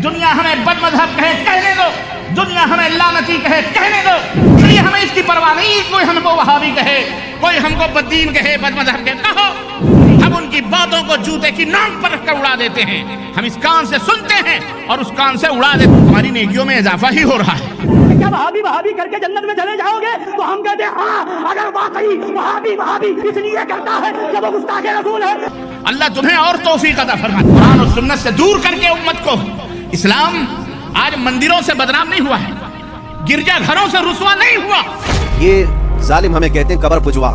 دنیا ہمیں بد مذہب کہے کہنے دو، دنیا ہمیں لعنتی کہے کہنے دو، اس لیے ہمیں اس کی پرواہ نہیں، کوئی ہم کو وہابی کہے، کوئی ہم کو بددین کہے، بد مذہب کہے، کہو، ہم ان کی باتوں کو جوتے کی ناک پر رکھ کر اڑا دیتے ہیں، ہم اس کان سے سنتے ہیں اور اس کان سے اڑا دیتے ہیں، ہماری نیکیوں میں اضافہ ہی ہو رہا ہے۔ کیا وہابی وہابی کر کے جنت میں چلے جاؤ گے؟ تو ہم کہتے ہیں ہاں، اگر واقعی وہابی وہابی اس لیے کرتا ہے کہ وہ گستاخ رسول ہے۔ اللہ تمہیں اور توفیق عطا فرمائے۔ قرآن اور سنت سے دور کر کے امت کو، اسلام آج مندروں سے بدنام نہیں ہوا ہے، گرجا گھروں سے رسوا نہیں ہوا۔ یہ ظالم ہمیں کہتے ہیں قبر پجوا،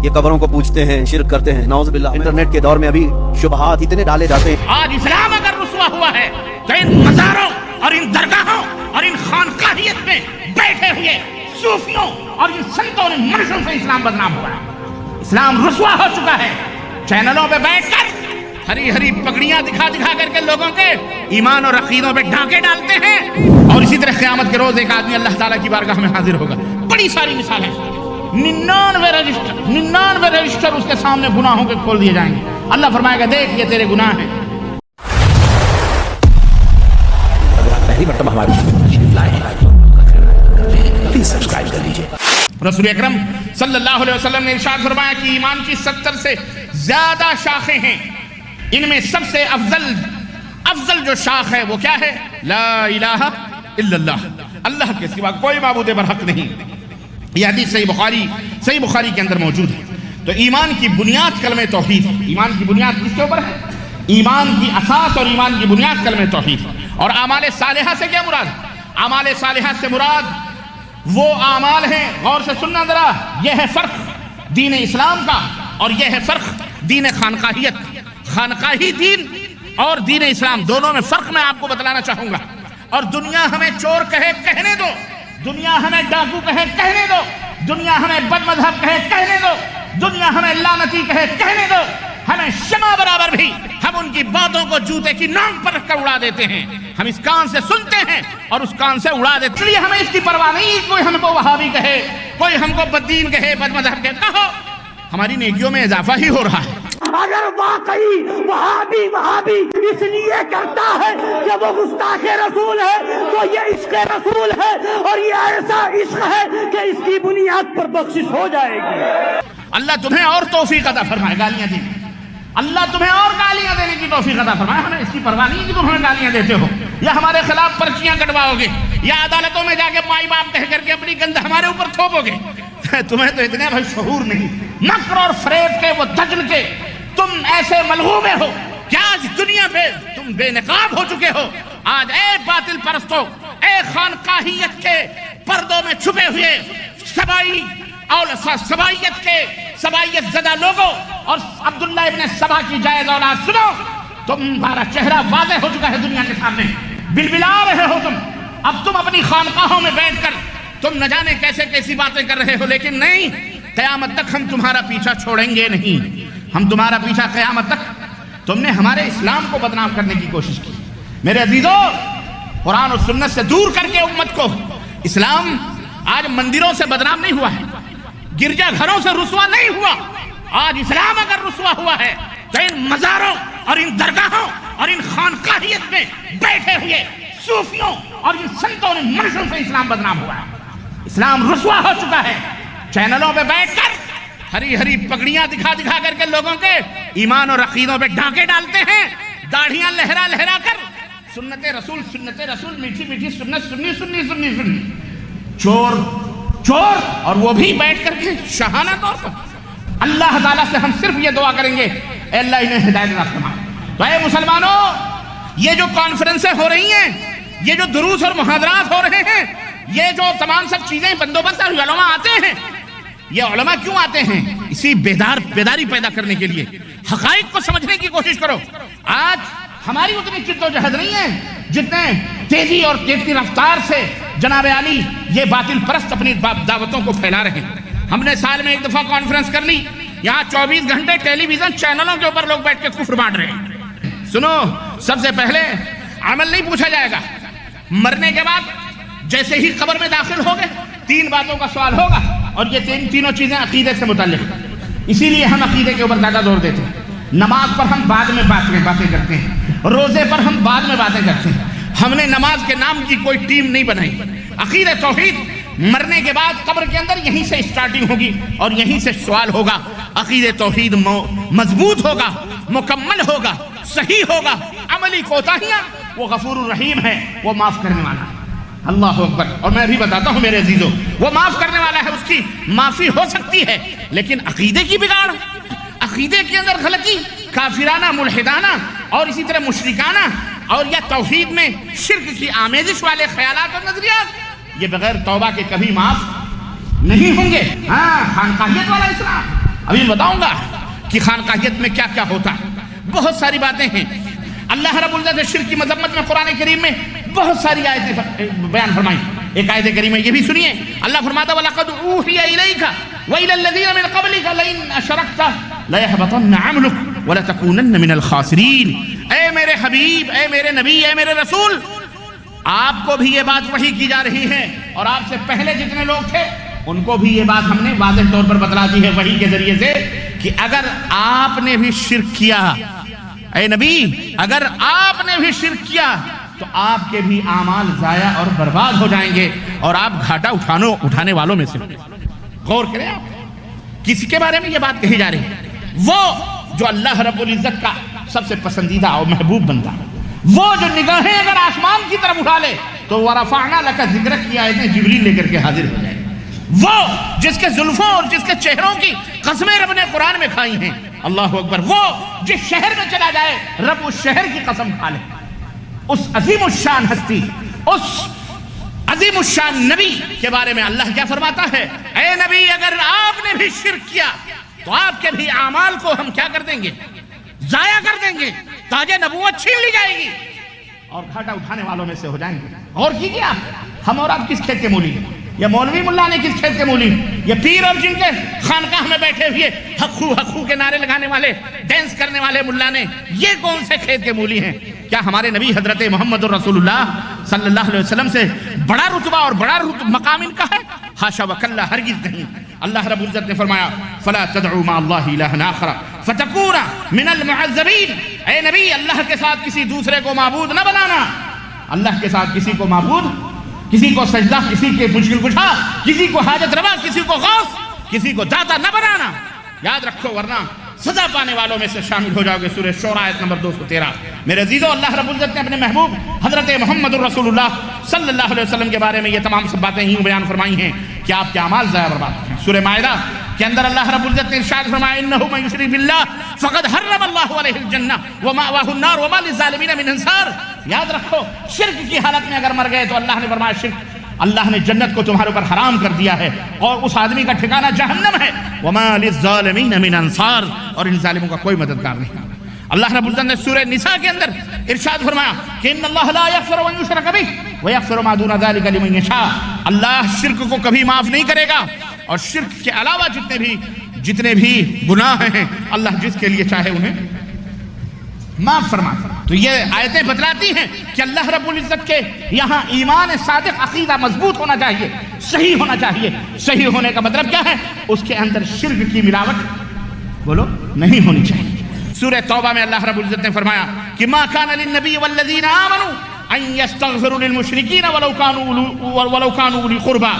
یہ قبروں کو پوجتے ہیں، شرک کرتے ہیں، نعوذ باللہ۔ انٹرنیٹ کے دور میں ابھی شبہات اتنے ڈالے جاتے ہیں۔ آج اسلام اگر رسوا ہوا ہے تو ان مزاروں اور ان درگاہوں اور ان خانقاہیت میں بیٹھے ہوئے صوفیوں اور ان سنتوں اور ان منشوں سے اسلام بدنام ہوا ہے۔ اسلام رسوا ہو چکا ہے۔ چینلوں پہ بیٹھ کر ہری ہری پگڑیاں دکھا دکھا کر کے لوگوں کے ایمان اور عقیدوں پہ ڈاکے ڈالتے ہیں، اور اسی طرح قیامت کے روز ایک آدمی اللہ تعالیٰ کی بارگاہ میں حاضر ہوگا۔ بڑی ساری مثال ہے، 99 رجسٹر اس کے سامنے گناہوں کے کھول دیے جائیں گے۔ اللہ فرمائے گا دیکھ یہ تیرے گناہ ہیں۔ پہلی مرتبہ ہماری شریف لائے ہیں، پلیز سبسکرائب کر لیجئے۔ رسول اکرم صلی اللہ علیہ وسلم نے ارشاد فرمایا کہ ایمان کی 70 سے زیادہ شاخیں ہیں، ان میں سب سے افضل جو شاخ ہے وہ کیا ہے؟ لا الہ الا اللہ، اللہ کے سوا کوئی معبود برحق نہیں۔ یہ حدیث صحیح بخاری کے اندر موجود ہے۔ تو ایمان کی بنیاد کلمہ توحید ہے۔ ایمان کی بنیاد کس کے اوپر ہے؟ ایمان کی اساس اور ایمان کی بنیاد کلمہ توحید ہے۔ اور اعمال صالحہ سے کیا مراد ہے؟ اعمال صالحہ سے مراد وہ اعمال ہیں، غور سے سننا ذرا، یہ ہے فرق دین اسلام کا اور یہ ہے فرق دین خانقاہیت۔ خانقاہی دین اور دین اسلام دونوں میں فرق میں آپ کو بتلانا چاہوں گا۔ اور دنیا ہمیں چور کہے کہنے دو، دنیا ہمیں ڈاکو کہے کہنے دو، دنیا ہمیں بد مذہب کہے کہنے دو، دنیا ہمیں لعنتی کہے کہنے دو، ہمیں شمع برابر بھی ہم ان کی باتوں کو جوتے کی ناک پر رکھ کر اڑا دیتے ہیں، ہم اس کان سے سنتے ہیں اور اس کان سے اڑا دیتے ہیں، اس لیے ہمیں اس کی پرواہ نہیں، کوئی ہم کو وہابی کہے، کوئی ہم کو بددین کہے، بد مذہب کہے، کہو، ہماری نیکیوں میں اضافہ ہی ہو رہا ہے۔ اگر واقعی وہابی اس لیے کرتا ہے کہ وہ گستاخ رسول ہے تو یہ عشق رسول ہے، اور یہ ایسا عشق ہے کہ اس کی بنیاد پر بخشش ہو جائے گی۔ اللہ تمہیں اور توفیق عطا فرمائے، گالیاں دی، اللہ تمہیں اور گالیاں دینے کی توفیق عطا فرمائے۔ ہمیں اس کی پرواہ نہیں کہ تم ہمیں گالیاں دیتے ہو یا ہمارے خلاف پرچیاں کٹواؤ گے یا عدالتوں میں جا کے مائی باپ کہہ کر کے اپنی گند ہمارے اوپر تھوپو گے۔ تمہیں تو اتنے بھائی شعور نہیں، مکر اور فریب کے وہ دجل کے تم ایسے ملغوبے ہو کہ آج دنیا میں تم بے نقاب ہو چکے ہو۔ آج اے باطل پرستو، اے خانقاہیت کے پردوں میں چھپے ہوئے سبائی اور سبائیت زدہ لوگوں اور عبداللہ ابن سبا کی جائز اولاد، سنو، تمہارا چہرہ واضح ہو چکا ہے دنیا کے سامنے، بلبلا رہے ہو تم۔ اب تم اپنی خانقاہوں میں بیٹھ کر تم نہ جانے کیسی باتیں کر رہے ہو، لیکن نہیں، قیامت تک ہم تمہارا پیچھا چھوڑیں گے نہیں، ہم تمہارا پیچھا قیامت تک۔ تم نے ہمارے اسلام کو بدنام کرنے کی کوشش کی۔ میرے عزیزو، قرآن اور سنت سے دور کر کے امت کو، اسلام آج مندروں سے بدنام نہیں ہوا ہے، گرجا گھروں سے رسوا نہیں ہوا۔ آج اسلام اگر رسوا ہوا ہے تو ان مزاروں اور ان درگاہوں اور ان خانقاہیت میں بیٹھے ہوئے صوفیوں اور ان سنتوں اور ان منشوں سے اسلام بدنام ہوا ہے۔ اسلام رسوا ہو چکا ہے۔ چینلوں پہ بیٹھ کر ہری ہری پگڑیاں دکھا دکھا کر کے لوگوں کے ایمان اور عقیدوں پہ ڈاکے ڈالتے ہیں، داڑھیاں لہرا کر سنت رسول میٹھی میٹھی سنت سنی چور، اور وہ بھی بیٹھ کر کے شاہانہ طور پر۔ اللہ تعالیٰ سے ہم صرف یہ دعا کریں گے، اے اللہ انہیں ہدایت عطا فرما۔ تو اے مسلمانوں، یہ جو کانفرنسیں ہو رہی ہیں، یہ جو دروس اور محاضرات ہو رہے ہیں، یہ جو تمام سب چیزیں بندوبست اور علماء آتے ہیں، یہ علماء کیوں آتے ہیں؟ اسی بیداری پیدا کرنے کے لیے، حقائق کو سمجھنے کی کوشش کرو۔ آج ہماری اتنی جدوجہد نہیں ہے جتنے تیزی اور تیزی رفتار سے جناب علی یہ باطل پرست اپنی دعوتوں کو پھیلا رہے ہیں۔ ہم نے سال میں ایک دفعہ کانفرنس کر لی، یہاں 24 گھنٹے ٹیلی ویژن چینلوں کے اوپر لوگ بیٹھ کے کفر بانٹ رہے ہیں۔ سنو، سب سے پہلے عمل نہیں پوچھا جائے گا، مرنے کے بعد جیسے ہی قبر میں داخل ہوگے 3 باتوں کا سوال ہوگا، اور یہ تینوں چیزیں عقیدے سے متعلق ہیں۔ اسی لیے ہم عقیدے کے اوپر زیادہ زور دیتے ہیں۔ نماز پر ہم بعد میں باتیں کرتے ہیں، روزے پر ہم بعد میں باتیں کرتے ہیں، ہم نے نماز کے نام کی کوئی ٹیم نہیں بنائی. عقیدہ توحید مرنے کے بعد قبر کے اندر یہیں سے سٹارٹنگ ہوگی اور یہیں سے سوال ہوگا. عقیدہ توحید مضبوط ہوگا, مکمل ہوگا, صحیح ہوگا. عملی کوتاہیاں, وہ غفور الرحیم ہے, وہ معاف کرنے والا ہے. اللہ اکبر. اور میں بھی بتاتا ہوں میرے عزیزو, وہ معاف کرنے والا ہے, اس کی معافی ہو سکتی ہے, لیکن عقیدے کی بگاڑ, عقیدے کے اندر غلطی, کافرانہ, ملحدانہ اور اسی طرح مشرکانہ اور یا توحید میں شرک کی آمیزش والے خیالات اور نظریات, یہ بغیر توبہ کے کبھی معاف نہیں ہوں گے. ہاں, خانقاہیت والا اسلام, ابھی بتاؤں گا کہ خانقاہیت میں کیا کیا ہوتا ہے. بہت ساری باتیں ہیں. اللہ رب العزت شرک کی مذمت میں قرآن کریم میں بہت ساری آیتیں بیان فرمائیں. ایک آیت کریم ہے, یہ بھی سنیے. اللہ فرماتا وَلَقَدْ أُوحِيَ إِلَيْكَ وَإِلَى الَّذِينَ مِنْ قَبْلِكَ لَئِنْ أَشْرَكْتَ لَيَحْبَطَنَّ عَمْلُكَ وَلَتَكُونَنَّ مِنَ الْخَاسِرِينَ. اے میرے حبیب, اے میرے نبی, اے میرے رسول, آپ کو بھی یہ بات وحی کی جا رہی ہے اور آپ سے پہلے جتنے لوگ تھے ان کو بھی یہ بات ہم نے واضح طور پر بتلا دی ہے وحی کے ذریعے سے کہ اگر آپ نے بھی شرک کیا, اے نبی اگر آپ نے بھی شرک کیا تو آپ کے بھی اعمال ضائع اور برباد ہو جائیں گے اور آپ گھاٹا اٹھانے والوں میں سے. غور کریں, آپ کسی کے بارے میں یہ بات کہی جا رہی ہے, وہ جو اللہ رب العزت کا سب سے پسندیدہ اور محبوب بندہ, وہ جو نگاہیں اگر آسمان کی طرف اٹھا لے تو وَرَفَعْنَا لَكَ ذِكْرَكَ کی آیتیں جبریل لے کر کے حاضر ہو جائے. وہ جس کے زلفوں اور جس کے چہروں کی قسمیں رب نے قرآن میں کھائی ہیں. اللہ اکبر. وہ جس شہر میں چلا جائے رب اس شہر کی قسم کھا لے. اس عظیم الشان ہستی, اس عظیم الشان نبی کے بارے میں اللہ کیا فرماتا ہے, اے نبی اگر آپ نے بھی شرک کیا تو آپ کے بھی اعمال کو ہم کیا کر دیں گے, ضائع کر دیں گے, تاج نبوت چھین لی جائے گی اور گھاٹا اٹھانے والوں میں سے ہو جائیں گے. اور کیجئے آپ, ہم اور آپ کس کھیت کے مولی ہیں, یا مولوی ملا نے کس کھیت کے مولی, یا پیر اور جن کے خانقاہ میں بیٹھے ہوئے حقو حقو کے نعرے لگانے والے, ڈینس کرنے والے ملا نے, یہ کون سے کھیت کے مولی ہیں؟ کیا ہمارے نبی حضرت محمد رسول اللہ صلی اللہ علیہ وسلم سے بڑا رتبہ اور بڑا مقام ان کا ہے؟ حاشا وکلا, ہرگز نہیں. اللہ رب العزت نے فرمایا فلا تدعوا مع اللہ الہا آخر فتکون من المعذبین. اے نبی اللہ کے ساتھ کسی دوسرے کو معبود نہ بنانا, اللہ کے ساتھ کسی کو معبود, کسی کو سجدہ, کسی کے مشکل کشا, کسی کو حاجت روا, کسی کو غوث, کسی کو داتا نہ بنانا. یاد رکھو ورنہ سزا پانے والوں میں سے شامل ہو جاؤ گے. سورہ شورى آیت نمبر 213. میرے عزیزو, اللہ رب العزت نے اپنے محبوب حضرت محمد رسول اللہ صلی اللہ علیہ وسلم کے بارے میں یہ تمام سب باتیں یوں بیان فرمائی ہیں کہ آپ کے اعمال ضائع برباد ہوتے ہیں. سورہ مائدہ کے اندر اللہ رب العزت نے ارشاد فرمایا انہ من یشرک باللہ فقد حرم اللہ علیہ الجنہ ومأواہ النار وما للظالمین من انصار. یاد رکھو, شرک کی حالت میں اگر مر گئے تو اللہ نے فرمایا شرک, اللہ نے جنت کو تمہارے اوپر حرام کر دیا ہے اور اس آدمی کا ٹھکانہ جہنم ہے. وما للظالمین من انصار, اور ان ظالموں کا کوئی مددگار نہیں. اللہ رب العزت نے سورہ نساء کے اندر ارشاد فرمایا کہ ان اللہ لا یغفر ان یشرک بہ ویغفر ما دون ذلک لمن یشاء. اللہ شرک کو کبھی معاف نہیں کرے گا, اور شرک کے علاوہ جتنے بھی گناہ ہیں اللہ جس کے لیے چاہے انہیں معاف فرماتا. تو یہ آیتیں بتلاتی ہیں کہ اللہ رب العزت کے یہاں ایمان صادق, عقیدہ مضبوط ہونا چاہیے, صحیح ہونا چاہیے. صحیح ہونے کا مطلب کیا ہے, اس کے اندر شرک کی ملاوٹ بولو نہیں ہونی چاہیے. سورہ توبہ میں اللہ رب العزت نے فرمایا کہ ما کان للنبی والذین آمنوا ان یستغفروا للمشرکین ولو کانوا اولی قربا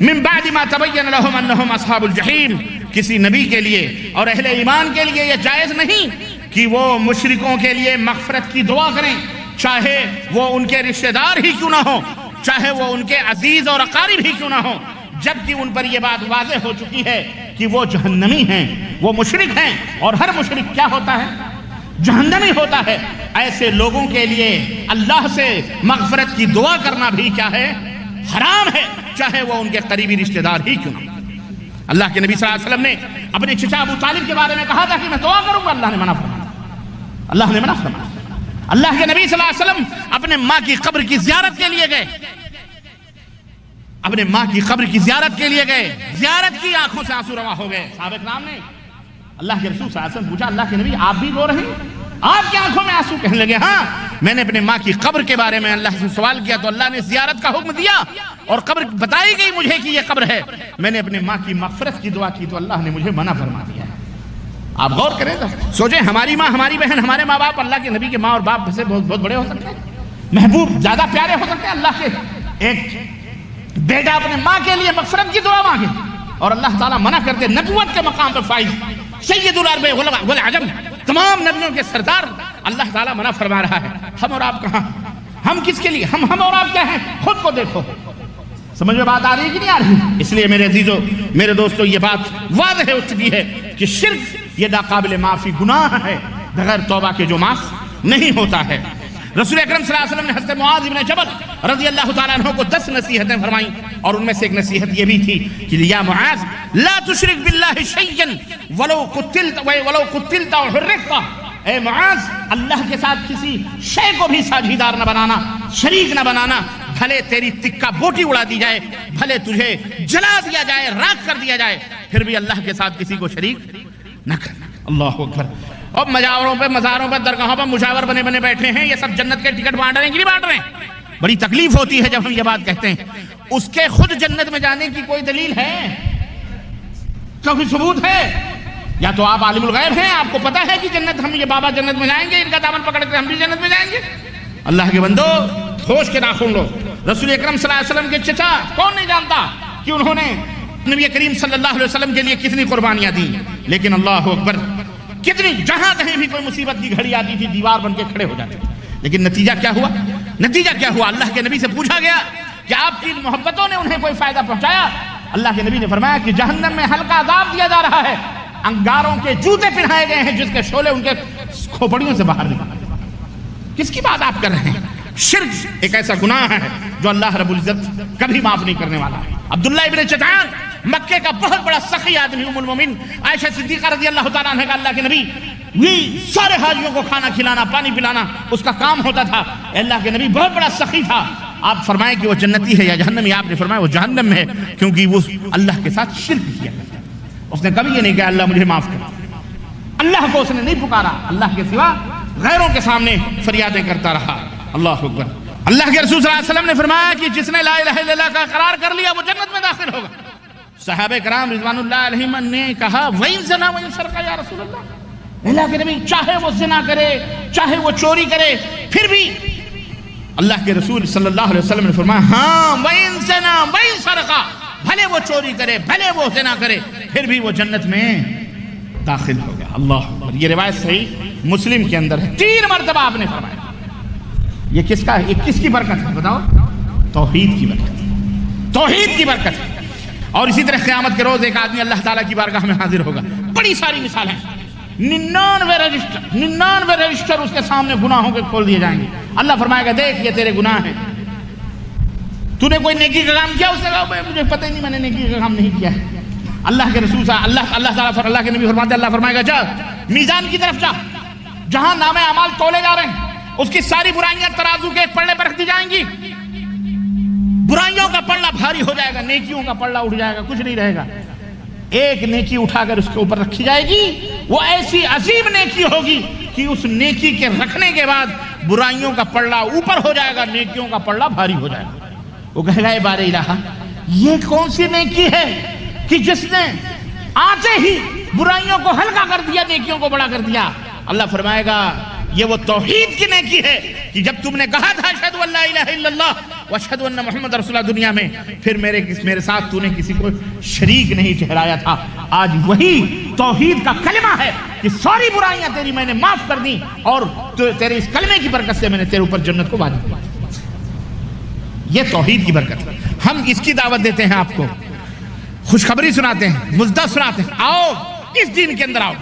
من بعد ما تبین لهم انہم اصحاب الجحیم. کسی نبی کے لیے اور اہل ایمان کے لیے یہ جائز نہیں کہ وہ مشرکوں کے لیے مغفرت کی دعا کریں, چاہے وہ ان کے رشتہ دار ہی کیوں نہ ہو, چاہے وہ ان کے عزیز اور اقارب ہی کیوں نہ ہو, جبکہ ان پر یہ بات واضح ہو چکی ہے کہ وہ جہنمی ہیں, وہ مشرک ہیں, اور ہر مشرک کیا ہوتا ہے, جہنمی ہوتا ہے. ایسے لوگوں کے لیے اللہ سے مغفرت کی دعا کرنا بھی کیا ہے, حرام ہے, چاہے وہ ان کے قریبی رشتہ دار ہی کیوں نہ. اللہ کے نبی صلی اللہ علیہ وسلم نے اپنے چچا ابو طالب کے بارے میں کہا تھا کہ میں دعا کروں گا, اللہ نے منع فرمایا. اللہ نے منع فرمایا. اللہ کے نبی صلی اللہ علیہ وسلم اپنے ماں کی قبر کی زیارت کے لیے گئے, اپنے ماں کی قبر کی زیارت کے لیے گئے, زیارت کی, آنکھوں سے آنسو رواں ہو گئے. صحابہ کرام نے اللہ کے رسول صلی اللہ علیہ وسلم پوچھا, اللہ کے نبی آپ بھی رو رہے ہیں, آپ کی آنکھوں میں آنسو؟ کہنے لگے ہاں, میں نے اپنے ماں کی قبر کے بارے میں اللہ سے سوال کیا تو اللہ نے زیارت کا حکم دیا اور قبر بتائی گئی مجھے کہ یہ قبر ہے. میں نے اپنے ماں کی مغفرت کی دعا کی تو اللہ نے مجھے منع فرما دیا. آپ غور کریں, سوچیں, ہماری ماں, ہماری بہن, ہمارے ماں باپ اللہ کے نبی کے ماں اور باپ سے بہت بڑے ہو سکتے ہیں. محبوب زیادہ پیارے ہو سکتے ہیں اللہ کے؟ ایک بیٹا اپنے ماں کے لیے مغفرت کی دعا مانگے اور اللہ تعالیٰ منع کرتے نبوت کے مقام پر فائز سید العرب والعجم تمام نبیوں کے سردار اللہ تعالیٰ منع فرما رہا ہے. ہم اور آپ کہاں؟ ہم کس کے لیے؟ ہم اور آپ کیا ہیں؟ خود کو دیکھو. سمجھ میں بات آ رہی ہے کہ نہیں آ رہی؟ اس لیے میرے عزیزو میرے دوستو یہ بات واضح ہو چکی ہے کہ شرک یہ ناقابل معافی گناہ ہے، بغیر توبہ کے جو معاف نہیں ہوتا ہے. رسول اکرم صلی اللہ علیہ وسلم نے حضرت معاذ بن جبل رضی اللہ تعالیٰ عنہ کو 10 نصیحتیں فرمائیں اور ان میں سے ایک نصیحت یہ بھی تھی کہ یا معاذ لا تشرک باللہ شیئا ولو قتلت او حرقت. اے معاذ اللہ کے ساتھ کسی شے کو بھی ساجھیدار نہ بنانا، شریک نہ بنانا، بھلے تیری تکہ بوٹی اڑا دی جائے، بھلے تجھے جلا دیا جائے، راکھ کر دیا جائے، پھر بھی اللہ کے ساتھ کسی کو شریک نہ کرنا. اللہ اکبر. اب مجاوروں پہ مزاروں پہ درگاہوں پہ مشاور بنے بنے بیٹھے ہیں، یہ سب جنت کے ٹکٹ بانٹ رہے ہیں کہ نہیں بانٹ رہے ہیں؟ بڑی تکلیف ہوتی ہے جب ہم یہ بات کہتے ہیں. اس کے خود جنت میں جانے کی کوئی دلیل ہے؟ کوئی ثبوت ہے؟ یا تو آپ عالم الغیب ہیں، آپ کو پتا ہے کہ جنت ہم یہ بابا جنت میں جائیں گے، ان کا دامن پکڑ کے ہم بھی جنت میں جائیں گے. اللہ کے بندو ہوش کے ناخن لو. رسول اکرم صلی اللہ علیہ وسلم کے چچا کون نہیں جانتا کہ انہوں نے نبی کریم صلی اللہ علیہ وسلم کے لیے کتنی قربانیاں دی. لیکن اللہ اکبر کتنی جہاں کہیں بھی کوئی مصیبت کی گھڑی آتی تھی دیوار بن کے کھڑے ہو جاتے تھے. لیکن نتیجہ کیا ہوا؟ نتیجہ کیا ہوا؟ اللہ کے نبی سے پوچھا گیا کہ آپ کی محبتوں نے انہیں کوئی فائدہ پہنچایا؟ اللہ کے نبی نے فرمایا کہ جہنم میں ہلکا عذاب دیا جا رہا ہے، انگاروں کے جوتے پہنائے گئے ہیں جس کے شعلے ان کے کھوپڑیوں سے باہر نکلے. کس کی بات آپ کر رہے ہیں؟ شرک ایک ایسا گناہ ہے جو اللہ رب العزت کبھی معاف نہیں کرنے والا ہے. عبداللہ ابن چٹان مکے کا بہت بڑا سخی آدمی، ام المومنین عائشہ صدیقہ رضی اللہ تعالیٰ عنہ کا اللہ کے نبی یہ سارے حاجیوں کو کھانا کھلانا پانی پلانا اس کا کام ہوتا تھا. اللہ کے نبی بہت بڑا سخی تھا. آپ فرمائیں کہ وہ جنتی ہے یا جہنمی؟ آپ نے فرمایا وہ جہنم میں ہے، کیونکہ وہ اللہ کے ساتھ شرک کیا کرتا ہے. اس نے کبھی یہ نہیں کہا اللہ مجھے معاف کر. اللہ کو اس نے نہیں پکارا، اللہ کے سوا غیروں کے سامنے فریادیں کرتا رہا. اللہ اکبر. اللہ کے رسول صلی اللہ علیہ وسلم نے فرمایا کہ جس نے لا الہ الا اللہ کا اقرار کر لیا وہ جنت میں داخل ہوگا. صحابہ کرام رضوان اللہ علیہم نے کہا وَإِن زَنَا وَإِن سَرَقَ یا رسول اللہ. اللہ کے نبی چاہے وہ زنا کرے چاہے وہ چوری کرے پھر بھی اللہ کے رسول صلی اللہ علیہ وسلم نے فرمایا ہاں وَإِن زَنَا وَإِن سَرَقَ، بھلے وہ چوری کرے بھلے وہ زنا کرے پھر بھی وہ جنت میں داخل ہوگا. اللہ اکبر. یہ روایت صحیح مسلم کے اندر ہے. 3 مرتبہ آپ نے فرمایا. یہ کس کا ہے؟ یہ کس کی برکت ہے بتاؤ؟ توحید کی برکت. توحید کی برکت ہے. اور اسی طرح قیامت کے روز ایک آدمی اللہ تعالیٰ کی بارگاہ میں حاضر ہوگا. بڑی ساری مثال ہیں. 99 رجسٹر اس کے سامنے گناہوں کے کھول دیے جائیں گے. اللہ فرمائے گا دیکھ یہ تیرے گناہ ہیں. تو نے کوئی نیکی کا کام کیا؟ اس نے کہا مجھے پتہ ہی نہیں میں نے نیکی کا کام نہیں کیا ہے. اللہ کے رسول اللہ کے نبی فرماتے اللہ فرمائے گا جا میزان کی طرف جا، جہاں نام اعمال تولے جا رہے ہیں اس کی ساری برائیاں ترازو کے ایک پلڑے پر رکھ دی جائیں گی. برائیوں کا پلڑا بھاری ہو جائے گا، نیکیوں کا پلڑا اٹھ جائے گا، کچھ نہیں رہے گا. ایک نیکی اٹھا کر اس کے اوپر رکھی جائے گی، وہ ایسی عظیم نیکی ہوگی کہ اس نیکی کے رکھنے کے بعد برائیوں کا پلڑا اوپر ہو جائے گا، نیکیوں کا پلڑا بھاری ہو جائے گا. وہ کہے گا اے بار الہ یہ کون سی نیکی ہے کہ جس نے آتے ہی برائیوں کو ہلکا کر دیا نیکیوں کو بڑا کر دیا. اللہ فرمائے گا یہ وہ توحید کی نیکی ہے کہ جب تم نے کہا تھا اشہدو ان لا الہ الا اللہ واشہدو ان محمد رسول اللہ دنیا میں، پھر میرے ساتھ تو نے کسی کو شریک نہیں ٹھہرایا تھا. آج وہی توحید کا کلمہ ہے کہ ساری برائیاں تیری میں نے معاف کر دی اور تیرے اس کلمے کی برکت سے میں نے تیرے اوپر جنت کو واجب کیا. یہ توحید کی برکت. ہم اس کی دعوت دیتے ہیں، آپ کو خوشخبری سناتے ہیں، مزدہ سناتے ہیں. آؤ اس دین کے اندر آؤ.